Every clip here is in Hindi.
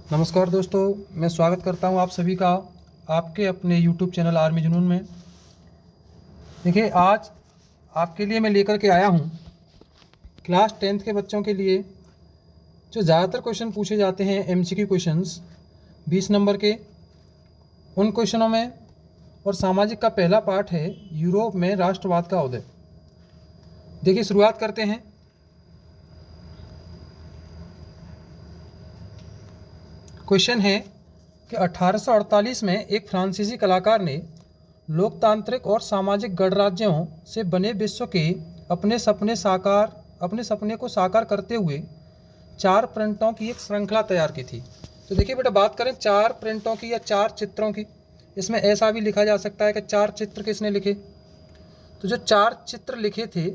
नमस्कार दोस्तों, मैं स्वागत करता हूं आप सभी का आपके अपने YouTube चैनल आर्मी जुनून में। देखिए, आज आपके लिए मैं लेकर के आया हूं क्लास 10th के बच्चों के लिए जो ज़्यादातर क्वेश्चन पूछे जाते हैं MCQ क्वेश्चंस 20 नंबर के, उन क्वेश्चनों में। और सामाजिक का पहला पार्ट है यूरोप में राष्ट्रवाद का उदय। देखिए, शुरुआत करते हैं। क्वेश्चन है कि 1848 में एक फ्रांसीसी कलाकार ने लोकतांत्रिक और सामाजिक गणराज्यों से बने विश्व के अपने सपने को साकार करते हुए 4 प्रिंटों की एक श्रृंखला तैयार की थी। तो देखिए बेटा, बात करें 4 प्रिंटों की या 4 चित्रों की, इसमें ऐसा भी लिखा जा सकता है कि 4 चित्र किसने लिखे। तो जो 4 चित्र लिखे थे,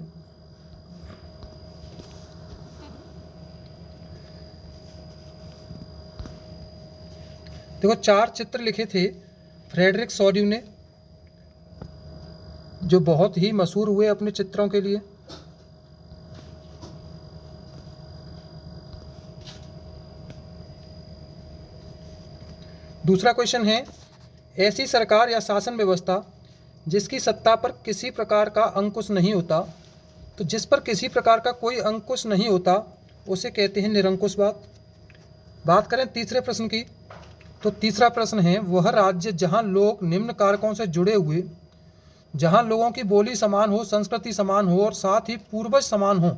देखो 4 चित्र लिखे थे फ्रेडरिक सॉड्यू ने, जो बहुत ही मशहूर हुए अपने चित्रों के लिए। दूसरा क्वेश्चन है, ऐसी सरकार या शासन व्यवस्था जिसकी सत्ता पर किसी प्रकार का अंकुश नहीं होता, तो जिस पर किसी प्रकार का कोई अंकुश नहीं होता उसे कहते हैं निरंकुशवाद। बात करें तीसरे प्रश्न की, तो तीसरा प्रश्न है, वह राज्य जहां लोग निम्न कारकों से जुड़े हुए, जहां लोगों की बोली समान हो, संस्कृति समान हो और साथ ही पूर्वज समान हो,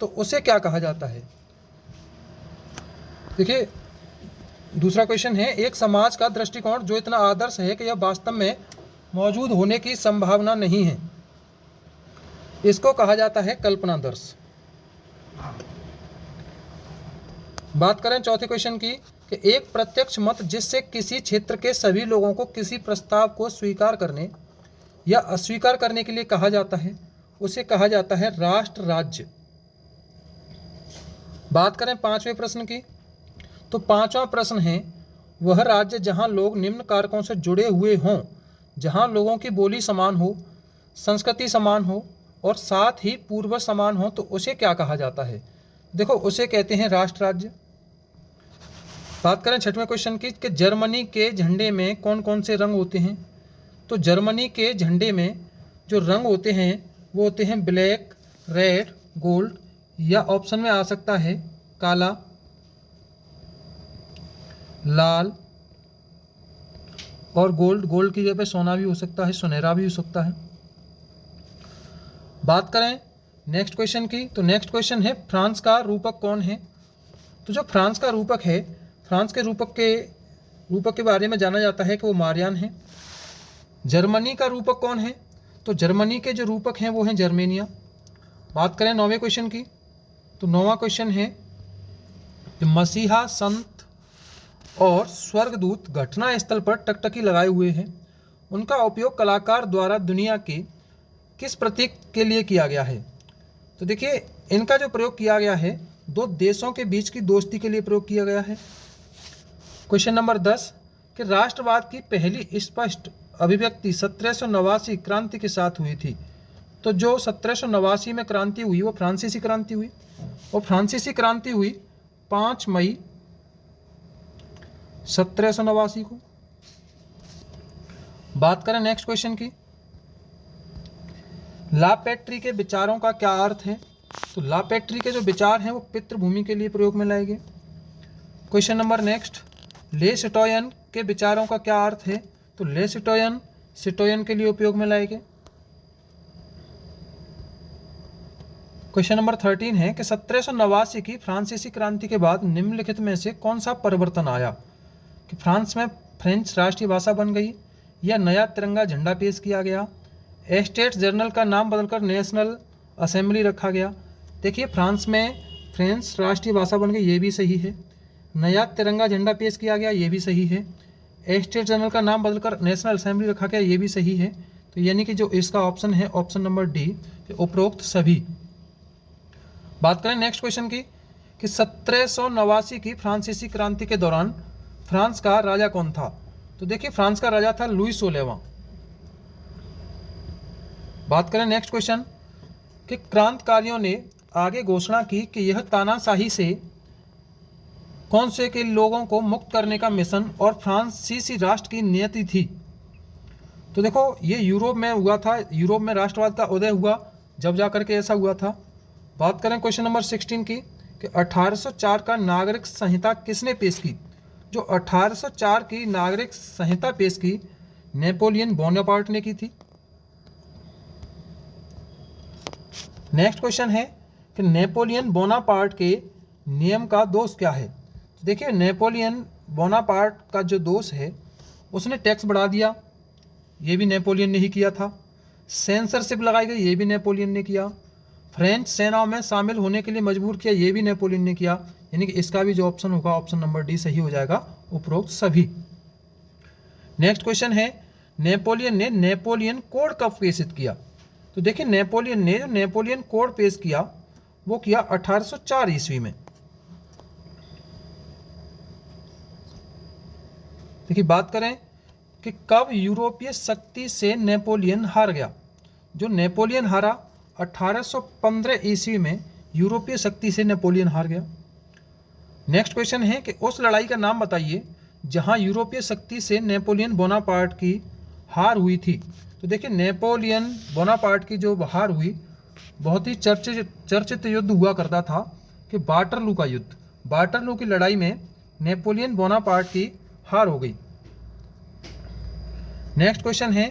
तो उसे क्या कहा जाता है। देखिए, दूसरा क्वेश्चन है, एक समाज का दृष्टिकोण जो इतना आदर्श है कि यह वास्तव में मौजूद होने की संभावना नहीं है, इसको कहा जाता है कल्पनादर्श। बात करें चौथे क्वेश्चन की, कि एक प्रत्यक्ष मत जिससे किसी क्षेत्र के सभी लोगों को किसी प्रस्ताव को स्वीकार करने या अस्वीकार करने के लिए कहा जाता है, उसे कहा जाता है राष्ट्र राज्य। बात करें पांचवें प्रश्न की, तो पांचवा प्रश्न है, वह राज्य जहां लोग निम्न कारकों से जुड़े हुए हों, जहां लोगों की बोली समान हो, संस्कृति समान हो और साथ ही पूर्वज समान हो, तो उसे क्या कहा जाता है। देखो, उसे कहते हैं राष्ट्र राज्य। बात करें छठवें क्वेश्चन की, कि जर्मनी के झंडे में कौन कौन से रंग होते हैं। तो जर्मनी के झंडे में जो रंग होते हैं वो होते हैं ब्लैक, रेड, गोल्ड, या ऑप्शन में आ सकता है काला, लाल और गोल्ड। गोल्ड की जगह पे सोना भी हो सकता है, सुनहरा भी हो सकता है। बात करें नेक्स्ट क्वेश्चन की, तो नेक्स्ट क्वेश्चन है, फ्रांस का रूपक कौन है। तो जो फ्रांस का रूपक है, फ्रांस के रूपक के बारे में जाना जाता है कि वो मारियान है। जर्मनी का रूपक कौन है, तो जर्मनी के जो रूपक हैं वो हैं जर्मेनिया। बात करें 9वें क्वेश्चन की, तो 9वां क्वेश्चन है, मसीहा, संत और स्वर्गदूत घटना स्थल पर टकटकी लगाए हुए हैं, उनका उपयोग कलाकार द्वारा दुनिया के किस प्रतीक के लिए किया गया है। तो देखिए, इनका जो प्रयोग किया गया है 2 देशों के बीच की दोस्ती के लिए प्रयोग किया गया है। क्वेश्चन नंबर 10, कि राष्ट्रवाद की पहली स्पष्ट अभिव्यक्ति 1789 क्रांति के साथ हुई थी। तो जो 1789 में क्रांति हुई वो फ्रांसीसी क्रांति हुई, और फ्रांसीसी क्रांति हुई 5 मई 1789 को। बात करें नेक्स्ट क्वेश्चन की, ला पैट्री के विचारों का क्या अर्थ है। तो ला पैट्री के जो विचार हैं वो पितृभूमि के लिए प्रयोग में लाए गए। क्वेश्चन नंबर नेक्स्ट, ले सिटोयन के विचारों का क्या अर्थ है। तो ले सिटोयन के लिए उपयोग में लाए गए। क्वेश्चन नंबर 13 है, कि 1789 की फ्रांसीसी क्रांति के बाद निम्नलिखित में से कौन सा परिवर्तन आया। कि फ्रांस में फ्रेंच राष्ट्रीय भाषा बन गई, या नया तिरंगा झंडा पेश किया गया, स्टेट्स जर्नल का नाम बदलकर नेशनल असेंबली रखा गया। देखिए, फ्रांस में फ्रेंच राष्ट्रीय भाषा बन गई, ये भी सही है। नया तिरंगा झंडा पेश किया गया, ये भी सही है। स्टेट जर्नल का नाम बदलकर नेशनल असेंबली रखा गया, ये भी सही है। तो यानी कि जो इसका ऑप्शन है, ऑप्शन नंबर डी, उपरोक्त सभी। बात करें नेक्स्ट क्वेश्चन की, कि 1789 की फ्रांसीसी क्रांति के दौरान फ्रांस का राजा कौन था। तो देखिए, फ्रांस का राजा था लुई 16वां। बात करें नेक्स्ट क्वेश्चन, कि क्रांतिकारियों ने आगे घोषणा की कि यह तानाशाही से कौन से के लोगों को मुक्त करने का मिशन और फ्रांसीसी राष्ट्र की नियति थी? तो देखो ये यूरोप में हुआ था, यूरोप में राष्ट्रवाद का उदय हुआ जब जाकर के ऐसा हुआ था। बात करें क्वेश्चन नंबर 16 की कि 1804 का नागरिक संहिता किसने पेश की? जो 1804 की नागरिक संहिता पेश की नेपोलियन बोनापार्ट ने की थी। नेक्स्ट क्वेश्चन है कि नेपोलियन बोनापार्ट के नियम का दोष क्या है? तो देखिए नेपोलियन बोनापार्ट का जो दोष है, उसने टैक्स बढ़ा दिया, ये भी नेपोलियन ने ही किया था। सेंसरशिप लगाई गई, ये भी नेपोलियन ने किया। फ्रेंच सेनाओं में शामिल होने के लिए मजबूर किया, ये भी नेपोलियन ने किया। यानी कि इसका भी जो ऑप्शन होगा ऑप्शन नंबर डी सही हो जाएगा, उपरोक्त सभी। नेक्स्ट क्वेश्चन है नेपोलियन ने नेपोलियन कोड कब प्रेषित किया? तो देखिए नेपोलियन ने जो नेपोलियन कोड पेश किया वो किया 1804 ईस्वी में। देखिए बात करें कि कब यूरोपीय शक्ति से नेपोलियन हार गया? जो नेपोलियन हारा 1815 ईस्वी में यूरोपीय शक्ति से नेपोलियन हार गया। नेक्स्ट क्वेश्चन है कि उस लड़ाई का नाम बताइए जहां यूरोपीय शक्ति से नेपोलियन बोनापार्ट की हार हुई थी। तो देखिए नेपोलियन बोनापार्ट की जो हार हुई, बहुत ही चर्चित युद्ध हुआ करता था कि वाटरलू का युद्ध। वाटरलू की लड़ाई में नेपोलियन बोनापार्ट की हार हो गई। नेक्स्ट क्वेश्चन है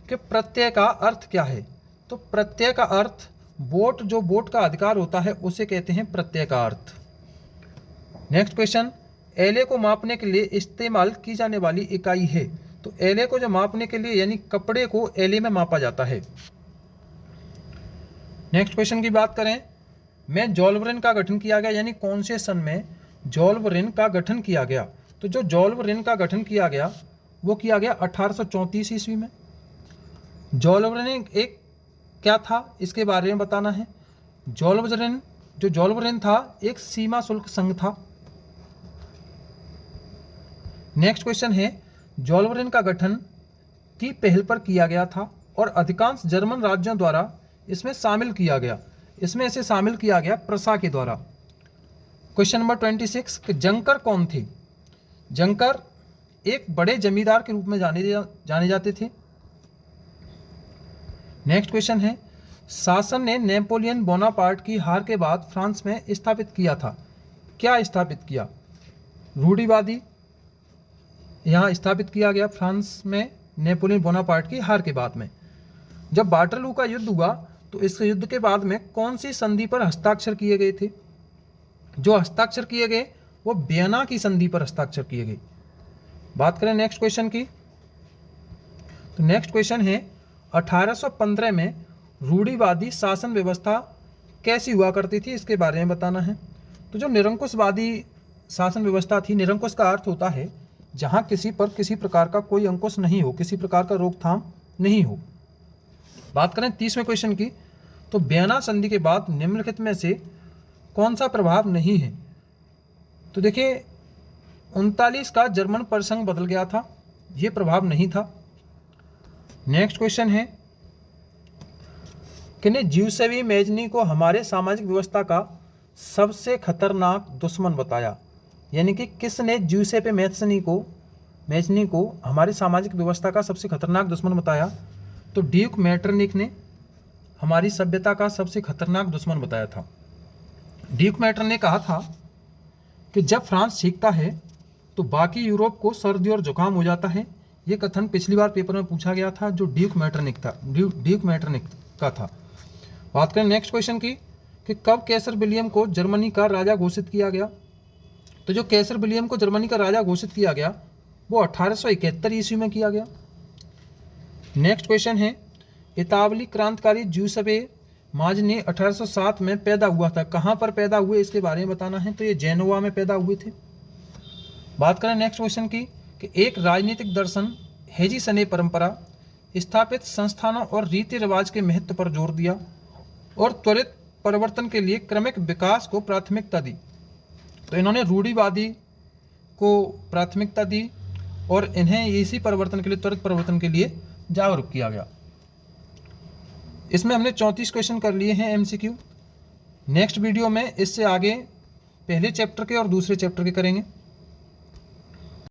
कि प्रत्यय का अर्थ क्या है? तो प्रत्यय का अर्थ वोट, जो वोट का अधिकार होता है उसे कहते हैं प्रत्यय का अर्थ। नेक्स्ट क्वेश्चन, एले को मापने के लिए इस्तेमाल की जाने वाली इकाई है? तो एले को जो मापने के लिए यानी कपड़े को एले में मापा जाता है। नेक्स्ट क्वेश्चन की बात करें, में जोल्वरिन का गठन किया गया, यानी कौन से सन में जोल्वरिन का गठन किया गया? तो जो जोल्वरिन का गठन किया गया वो किया गया 1834 ईस्वी में। जोल्वरिन एक क्या था, इसके बारे में बताना है। जोल्वरिन था एक सीमा शुल्क संघ था। नेक्स्ट क्वेश्चन है, जोल्वरिन का गठन की पहल पर किया गया था और अधिकांश जर्मन राज्यों द्वारा इसमें शामिल किया गया। इसमें इसे शामिल किया गया प्रसा के द्वारा। क्वेश्चन नंबर 26 कि जंकर कौन थे? जंकर एक बड़े जमींदार के रूप में जाने जाते थे। नेक्स्ट क्वेश्चन है, शासन ने नेपोलियन बोनापार्ट की हार के बाद फ्रांस में स्थापित किया था। क्या स्थापित किया? रूढ़िवादी यहाँ स्थापित किया गया फ्रांस में नेपोलियन बोनापार्ट की हार के बाद में। जब वाटरलू का युद्ध हुआ तो इस युद्ध के बाद में कौन सी संधि पर हस्ताक्षर किए गए थे? जो हस्ताक्षर किए गए वो वियना की संधि पर हस्ताक्षर किए गए। बात करें नेक्स्ट क्वेश्चन की, तो नेक्स्ट क्वेश्चन है 1815 में रूढ़िवादी शासन व्यवस्था कैसी हुआ करती थी, इसके बारे में बताना है। तो जो निरंकुशवादी शासन व्यवस्था थी, निरंकुश का अर्थ होता है जहां किसी पर किसी प्रकार का कोई अंकुश नहीं हो, किसी प्रकार का रोकथाम नहीं हो। बात करें 30वें क्वेश्चन की, तो वियना संधि के बाद निम्नलिखित में से कौन सा प्रभाव नहीं है? तो देखिए 39 का जर्मन प्रसंग बदल गया था, यह प्रभाव नहीं था। नेक्स्ट क्वेश्चन है कि ज्यूसेपी मेज़नी को हमारे सामाजिक व्यवस्था का सबसे खतरनाक दुश्मन बताया। यानी कि किसने ज्यूसेपे मेज़नी को हमारी सामाजिक व्यवस्था का सबसे खतरनाक दुश्मन बताया? तो ड्यूक मेटरनिक ने हमारी सभ्यता का सबसे खतरनाक दुश्मन बताया था। ड्यूक मेटरनिक ने कहा था कि जब फ्रांस सीखता है तो बाकी यूरोप को सर्दी और जुकाम हो जाता है। ये कथन पिछली बार पेपर में पूछा गया था, जो ड्यूक मेटरनिक का था। बात करें नेक्स्ट क्वेश्चन की कि कब कैसर विलियम को जर्मनी का राजा घोषित किया गया? तो जो कैसर विलियम को जर्मनी का राजा घोषित किया गया वो 1871 ईस्वी में किया गया। नेक्स्ट क्वेश्चन है, इतावली क्रांतिकारी ज्यूसेपे मेज़नी 1807 में पैदा हुआ था। कहाँ पर पैदा हुए इसके बारे में बताना है। तो ये जेनोवा में पैदा हुए थे। बात करें नेक्स्ट क्वेश्चन की कि एक राजनीतिक दर्शन हेजीसने परंपरा स्थापित संस्थानों और रीति रिवाज के महत्व पर जोर दिया और त्वरित परिवर्तन के लिए क्रमिक विकास को प्राथमिकता दी। तो इन्होंने रूढ़िवादी को प्राथमिकता दी और इन्हें इसी परिवर्तन के लिए, त्वरित परिवर्तन के लिए जागरूक किया गया। इसमें हमने 34 क्वेश्चन कर लिए हैं MCQ। नेक्स्ट वीडियो में इससे आगे पहले चैप्टर के और दूसरे चैप्टर के करेंगे।